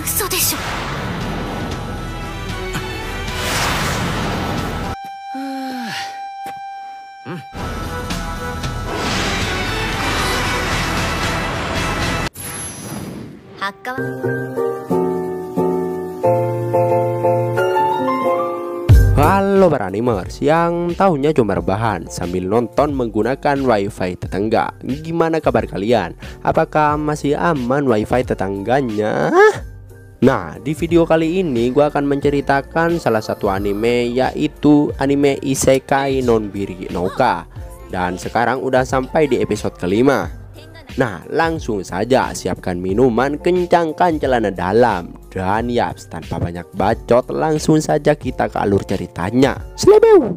嘘でしょ。発火は Halo para animers yang tahunnya cuma rebahan sambil nonton menggunakan wifi tetangga. Gimana kabar kalian? Apakah masih aman wifi tetangganya? Nah, di video kali ini gue akan menceritakan salah satu anime, yaitu anime Isekai non Biri Nouka. Dan sekarang udah sampai di episode kelima. Nah, langsung saja siapkan minuman, kencangkan celana dalam, dan yaps, tanpa banyak bacot, langsung saja kita ke alur ceritanya. Slebeu.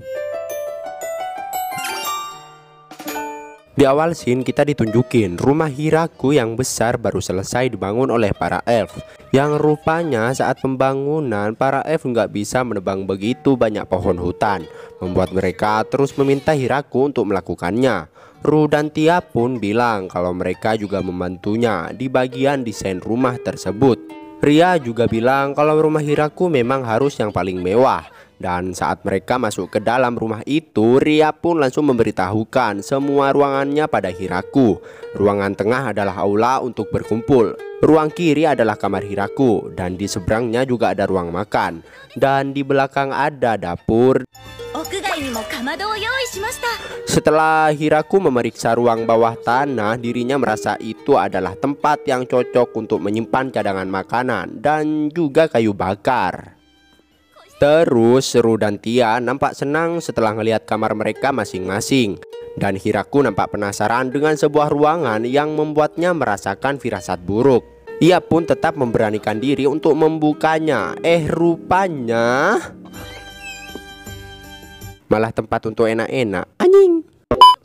Di awal scene kita ditunjukin rumah Hiraku yang besar baru selesai dibangun oleh para elf. Yang rupanya saat pembangunan para elf nggak bisa menebang begitu banyak pohon hutan, membuat mereka terus meminta Hiraku untuk melakukannya. Ru dan Tia pun bilang kalau mereka juga membantunya di bagian desain rumah tersebut. Ria juga bilang kalau rumah Hiraku memang harus yang paling mewah. Dan saat mereka masuk ke dalam rumah itu, Ria pun langsung memberitahukan semua ruangannya pada Hiraku. Ruangan tengah adalah aula untuk berkumpul. Ruang kiri adalah kamar Hiraku, dan di seberangnya juga ada ruang makan. Dan di belakang ada dapur. Setelah Hiraku memeriksa ruang bawah tanah, dirinya merasa itu adalah tempat yang cocok untuk menyimpan cadangan makanan dan juga kayu bakar. Terus Ru dan Tia nampak senang setelah melihat kamar mereka masing-masing. Dan Hiraku nampak penasaran dengan sebuah ruangan yang membuatnya merasakan firasat buruk. Ia pun tetap memberanikan diri untuk membukanya. Rupanya malah tempat untuk enak-enak. Anjing.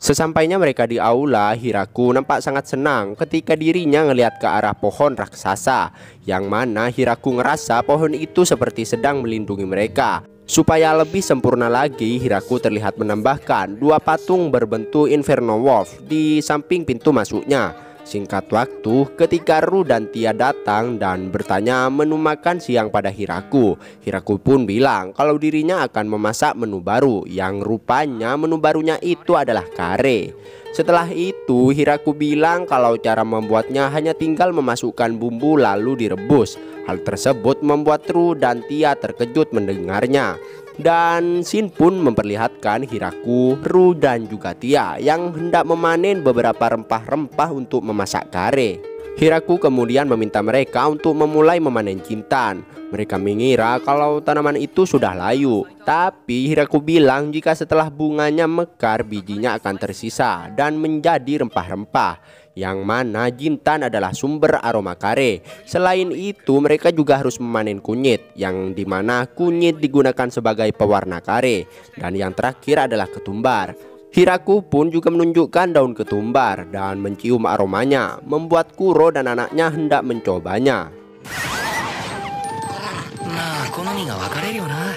Sesampainya mereka di aula, Hiraku nampak sangat senang ketika dirinya ngelihat ke arah pohon raksasa, yang mana Hiraku ngerasa pohon itu seperti sedang melindungi mereka. Supaya lebih sempurna lagi, Hiraku terlihat menambahkan dua patung berbentuk Inferno Wolf di samping pintu masuknya. Singkat waktu, ketika Ru dan Tia datang dan bertanya menu makan siang pada Hiraku, Hiraku pun bilang kalau dirinya akan memasak menu baru, yang rupanya menu barunya itu adalah kare. Setelah itu, Hiraku bilang kalau cara membuatnya hanya tinggal memasukkan bumbu lalu direbus. Hal tersebut membuat Ru dan Tia terkejut mendengarnya. Dan scene pun memperlihatkan Hiraku, Ru dan juga Tia yang hendak memanen beberapa rempah-rempah untuk memasak kare. Hiraku kemudian meminta mereka untuk memulai memanen jintan. Mereka mengira kalau tanaman itu sudah layu, tapi Hiraku bilang jika setelah bunganya mekar, bijinya akan tersisa dan menjadi rempah-rempah, yang mana jintan adalah sumber aroma kare. Selain itu, mereka juga harus memanen kunyit, yang dimana kunyit digunakan sebagai pewarna kare. Dan yang terakhir adalah ketumbar. Hiraku pun juga menunjukkan daun ketumbar dan mencium aromanya, membuat Kuro dan anaknya hendak mencobanya.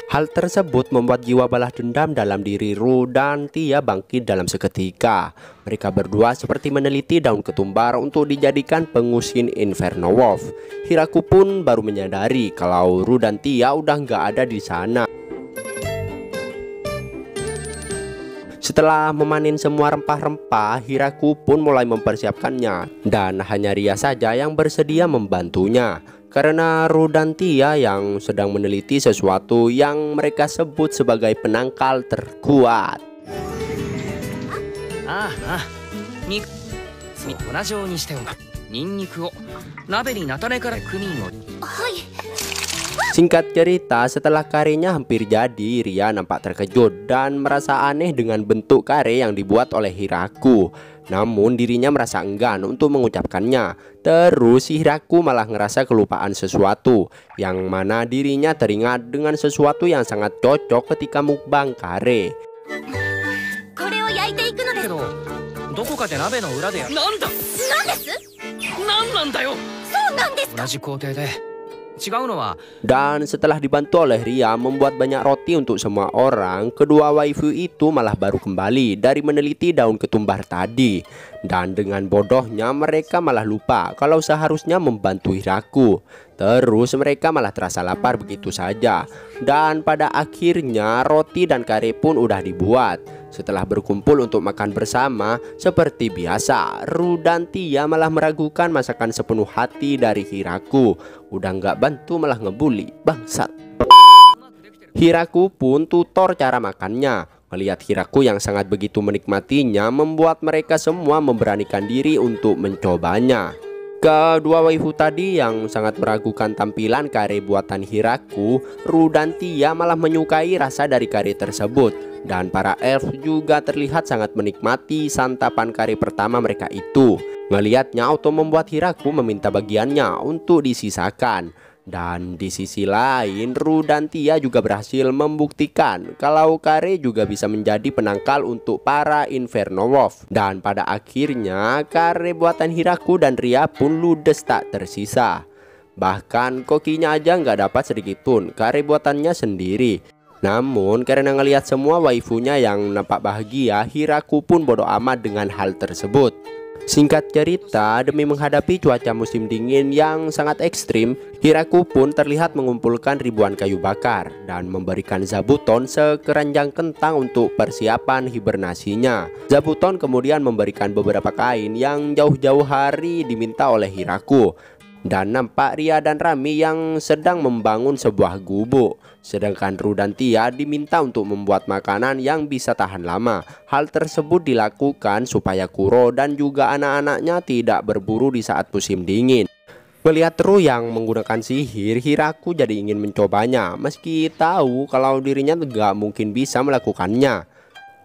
Hal tersebut membuat jiwa balas dendam dalam diri Ru dan Tia bangkit dalam seketika. Mereka berdua seperti meneliti daun ketumbar untuk dijadikan pengusin Inferno Wolf. Hiraku pun baru menyadari kalau Ru dan Tia udah nggak ada di sana. Setelah memanen semua rempah-rempah, Hiraku pun mulai mempersiapkannya. Dan hanya Ria saja yang bersedia membantunya. Karena Ru dan Tia yang sedang meneliti sesuatu yang mereka sebut sebagai penangkal terkuat. Singkat cerita, setelah karenya hampir jadi, Ria nampak terkejut dan merasa aneh dengan bentuk kare yang dibuat oleh Hiraku. Namun dirinya merasa enggan untuk mengucapkannya. Terus Hiraku malah ngerasa kelupaan sesuatu, yang mana dirinya teringat dengan sesuatu yang sangat cocok ketika mukbang kare. Dan setelah dibantu oleh Ria membuat banyak roti untuk semua orang, kedua waifu itu malah baru kembali dari meneliti daun ketumbar tadi. Dan dengan bodohnya mereka malah lupa kalau seharusnya membantu Hiraku. Terus mereka malah terasa lapar begitu saja. Dan pada akhirnya roti dan kare pun udah dibuat. Setelah berkumpul untuk makan bersama, seperti biasa Ru dan Tia malah meragukan masakan sepenuh hati dari Hiraku. Udah nggak bantu malah ngebully, bangsat. Hiraku pun tutor cara makannya. Melihat Hiraku yang sangat begitu menikmatinya membuat mereka semua memberanikan diri untuk mencobanya. Kedua waifu tadi yang sangat meragukan tampilan kare buatan Hiraku, Ru dan Tia malah menyukai rasa dari kare tersebut. Dan para elf juga terlihat sangat menikmati santapan kare pertama mereka itu. Ngelihatnya auto membuat Hiraku meminta bagiannya untuk disisakan. Dan di sisi lain Ru dan Tia juga berhasil membuktikan kalau kare juga bisa menjadi penangkal untuk para Inferno Wolf. Dan pada akhirnya kare buatan Hiraku dan Ria pun ludes tak tersisa. Bahkan kokinya aja nggak dapat sedikit pun kare buatannya sendiri. Namun karena ngelihat semua waifunya yang nampak bahagia, Hiraku pun bodoh amat dengan hal tersebut. Singkat cerita, demi menghadapi cuaca musim dingin yang sangat ekstrim, Hiraku pun terlihat mengumpulkan ribuan kayu bakar dan memberikan Zabuton sekeranjang kentang untuk persiapan hibernasinya. Zabuton kemudian memberikan beberapa kain yang jauh-jauh hari diminta oleh Hiraku. Dan nampak Ria dan Rami yang sedang membangun sebuah gubuk. Sedangkan Ru dan Tia diminta untuk membuat makanan yang bisa tahan lama. Hal tersebut dilakukan supaya Kuro dan juga anak-anaknya tidak berburu di saat musim dingin. Melihat Ru yang menggunakan sihir, Hiraku jadi ingin mencobanya. Meski tahu kalau dirinya tidak mungkin bisa melakukannya.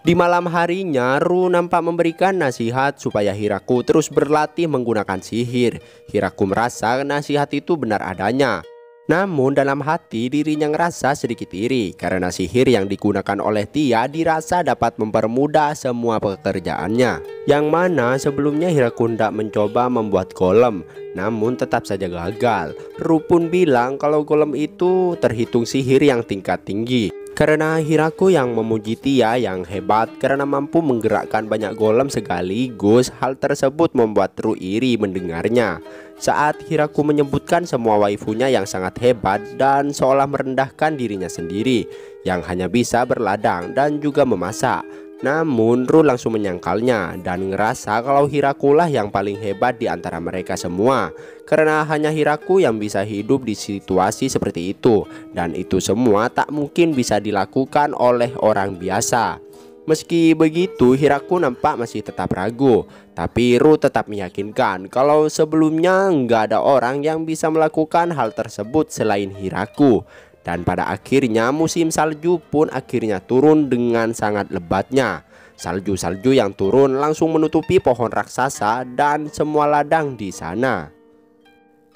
Di malam harinya, Ru nampak memberikan nasihat supaya Hiraku terus berlatih menggunakan sihir. Hiraku merasa nasihat itu benar adanya. Namun dalam hati dirinya ngerasa sedikit iri karena sihir yang digunakan oleh Tia dirasa dapat mempermudah semua pekerjaannya. Yang mana sebelumnya Hiraku hendak mencoba membuat golem, namun tetap saja gagal. Ru pun bilang kalau golem itu terhitung sihir yang tingkat tinggi. Karena Hiraku yang memuji Tia yang hebat karena mampu menggerakkan banyak golem sekaligus, hal tersebut membuat Ru iri mendengarnya. Saat Hiraku menyebutkan semua waifunya yang sangat hebat dan seolah merendahkan dirinya sendiri yang hanya bisa berladang dan juga memasak. Namun Ru langsung menyangkalnya dan ngerasa kalau Hiraku lah yang paling hebat di antara mereka semua. Karena hanya Hiraku yang bisa hidup di situasi seperti itu. Dan itu semua tak mungkin bisa dilakukan oleh orang biasa. Meski begitu Hiraku nampak masih tetap ragu. Tapi Ru tetap meyakinkan kalau sebelumnya nggak ada orang yang bisa melakukan hal tersebut selain Hiraku. Dan pada akhirnya musim salju pun akhirnya turun dengan sangat lebatnya. Salju-salju yang turun langsung menutupi pohon raksasa dan semua ladang di sana.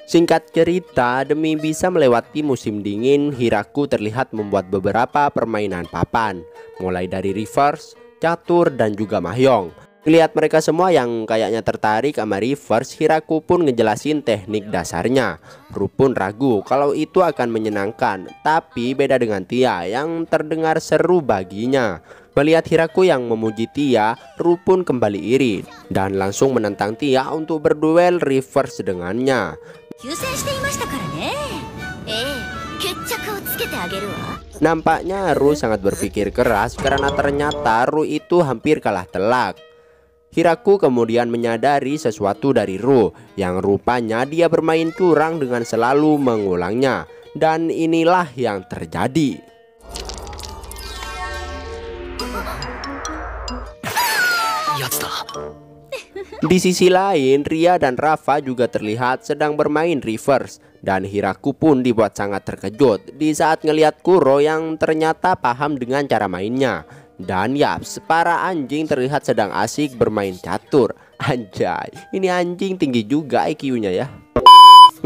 Singkat cerita, demi bisa melewati musim dingin, Hiraku terlihat membuat beberapa permainan papan. Mulai dari reverse, catur, dan juga mahjong. Lihat mereka semua yang kayaknya tertarik sama reverse, Hiraku pun ngejelasin teknik dasarnya. Ru pun ragu kalau itu akan menyenangkan, tapi beda dengan Tia yang terdengar seru baginya. Melihat Hiraku yang memuji Tia, Ru pun kembali iri dan langsung menantang Tia untuk berduel reverse dengannya. Nampaknya Ru sangat berpikir keras karena ternyata Ru itu hampir kalah telak. Hiraku kemudian menyadari sesuatu dari Ru yang rupanya dia bermain curang dengan selalu mengulangnya. Dan inilah yang terjadi. Di sisi lain, Ria dan Rafa juga terlihat sedang bermain reverse. Dan Hiraku pun dibuat sangat terkejut di saat ngelihat Kuro yang ternyata paham dengan cara mainnya. Dan yaps, para anjing terlihat sedang asik bermain catur. Anjay, ini anjing tinggi juga IQ-nya ya.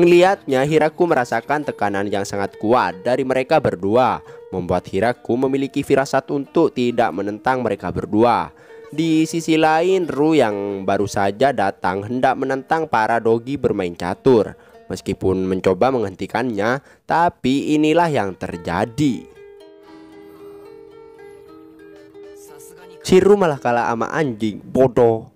Ngelihatnya, Hiraku merasakan tekanan yang sangat kuat dari mereka berdua, membuat Hiraku memiliki firasat untuk tidak menentang mereka berdua. Di sisi lain, Ru yang baru saja datang hendak menentang para dogi bermain catur. Meskipun mencoba menghentikannya, tapi inilah yang terjadi. Si Ru malah kalah sama anjing, bodoh.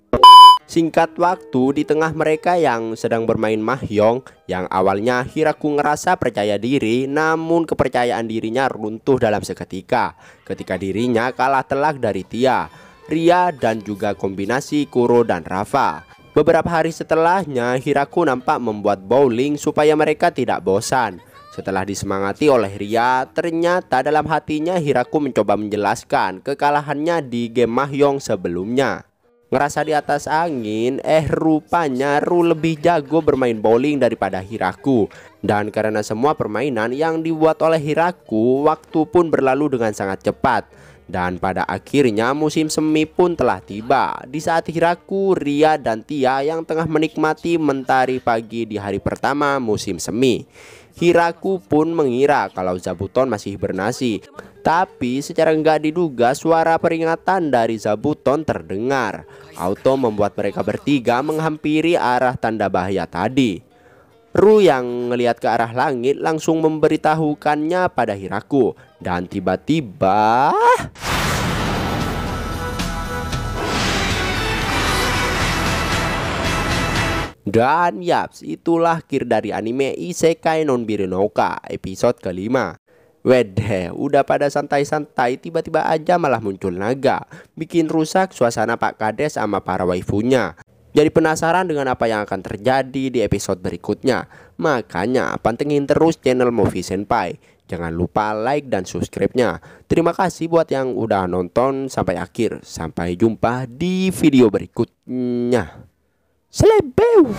Singkat waktu, di tengah mereka yang sedang bermain mahjong, yang awalnya Hiraku ngerasa percaya diri, namun kepercayaan dirinya runtuh dalam seketika ketika dirinya kalah telak dari Tia, Ria, dan juga kombinasi Kuro dan Rafa. Beberapa hari setelahnya, Hiraku nampak membuat bowling supaya mereka tidak bosan. Setelah disemangati oleh Ria, ternyata dalam hatinya Hiraku mencoba menjelaskan kekalahannya di game mahjong sebelumnya. Ngerasa di atas angin, rupanya Ru lebih jago bermain bowling daripada Hiraku. Dan karena semua permainan yang dibuat oleh Hiraku, waktu pun berlalu dengan sangat cepat. Dan pada akhirnya musim semi pun telah tiba. Di saat Hiraku, Ria, dan Tia yang tengah menikmati mentari pagi di hari pertama musim semi, Hiraku pun mengira kalau Zabuton masih bernasi. Tapi secara nggak diduga suara peringatan dari Zabuton terdengar. Auto membuat mereka bertiga menghampiri arah tanda bahaya tadi. Ru yang ngelihat ke arah langit langsung memberitahukannya pada Hiraku. Dan tiba-tiba dan yaps, itulah akhir dari anime Isekai Nonbiru no Uka episode kelima. Wedeh, udah pada santai-santai tiba-tiba aja malah muncul naga, bikin rusak suasana Pak Kades sama para waifunya. Jadi penasaran dengan apa yang akan terjadi di episode berikutnya. Makanya pantengin terus channel Movie Senpai. Jangan lupa like dan subscribe-nya. Terima kasih buat yang udah nonton sampai akhir. Sampai jumpa di video berikutnya. Selebeu.